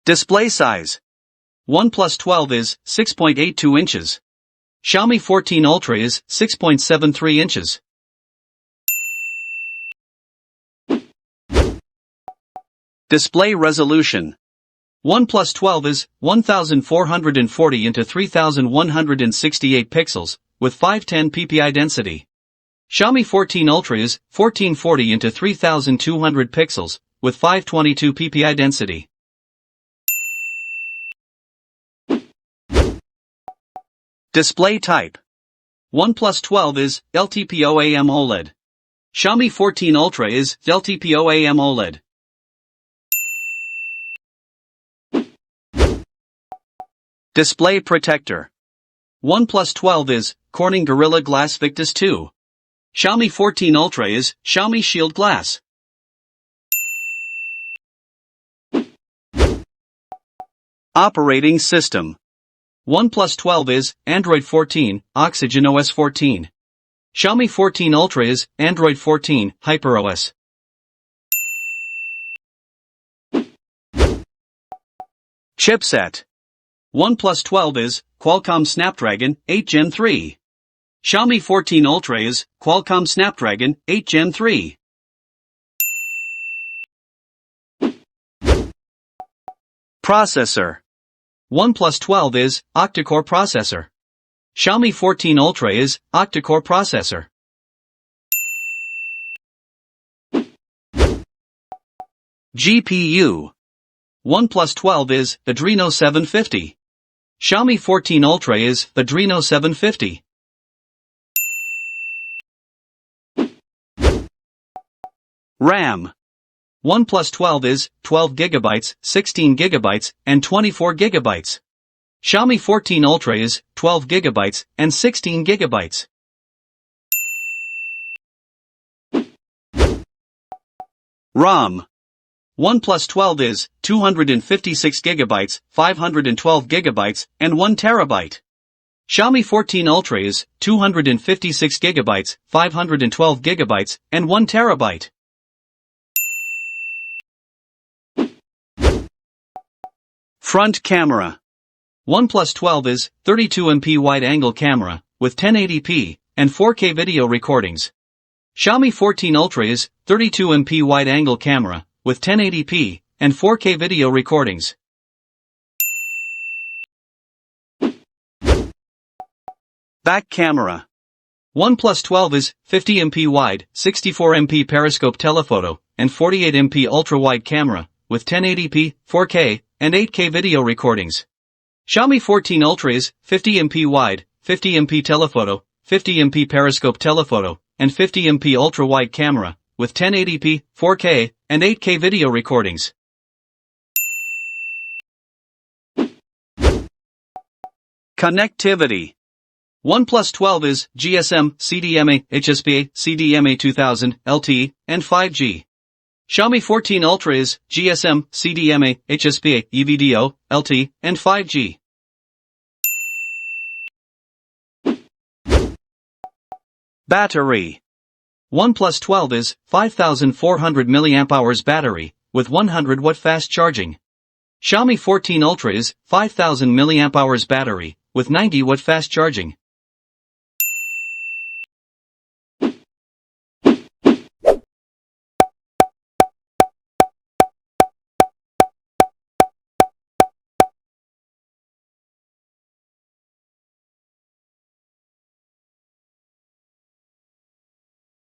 Display size. OnePlus 12 is 6.82 inches. Xiaomi 14 Ultra is 6.73 inches. Display resolution. OnePlus 12 is 1440 into 3168 pixels, with 510 ppi density. Xiaomi 14 Ultra is 1440 into 3200 pixels, with 522 ppi density. Display type. OnePlus 12 is LTPO-AM OLED. Xiaomi 14 Ultra is LTPO-AM OLED. Display protector. OnePlus 12 is Corning Gorilla Glass Victus 2. Xiaomi 14 Ultra is Xiaomi Shield Glass. Operating system. OnePlus 12 is Android 14, Oxygen OS 14. Xiaomi 14 Ultra is Android 14, HyperOS. Chipset. OnePlus 12 is Qualcomm Snapdragon 8 Gen 3. Xiaomi 14 Ultra is Qualcomm Snapdragon 8 Gen 3. Processor. OnePlus 12 is octa-core processor. Xiaomi 14 Ultra is octa-core processor. GPU. OnePlus 12 is Adreno 750. Xiaomi 14 Ultra is Adreno 750. RAM. OnePlus 12 is 12 GB, 16 GB, and 24 GB. Xiaomi 14 Ultra is 12 GB and 16 GB. ROM. OnePlus 12 is 256 GB, 512 GB, and 1 TB. Xiaomi 14 Ultra is 256 GB, 512 GB, and 1 TB. Front camera. OnePlus 12 is 32MP wide-angle camera, with 1080p, and 4K video recordings. Xiaomi 14 Ultra is 32MP wide-angle camera, with 1080p, and 4K video recordings. Back camera. OnePlus 12 is 50MP wide, 64MP periscope telephoto, and 48MP ultra-wide camera, with 1080p, 4K, and 8K video recordings. Xiaomi 14 Ultra is 50MP wide, 50MP telephoto, 50MP periscope telephoto, and 50MP ultra-wide camera, with 1080p, 4K, and 8K video recordings. Connectivity. OnePlus 12 is GSM, CDMA, HSPA, CDMA 2000, LTE, and 5G. Xiaomi 14 Ultra is GSM, CDMA, HSPA, EVDO, LTE, and 5G. Battery. OnePlus 12 is 5400 mAh battery, with 100 watt fast charging. Xiaomi 14 Ultra is 5000 mAh battery, with 90 watt fast charging.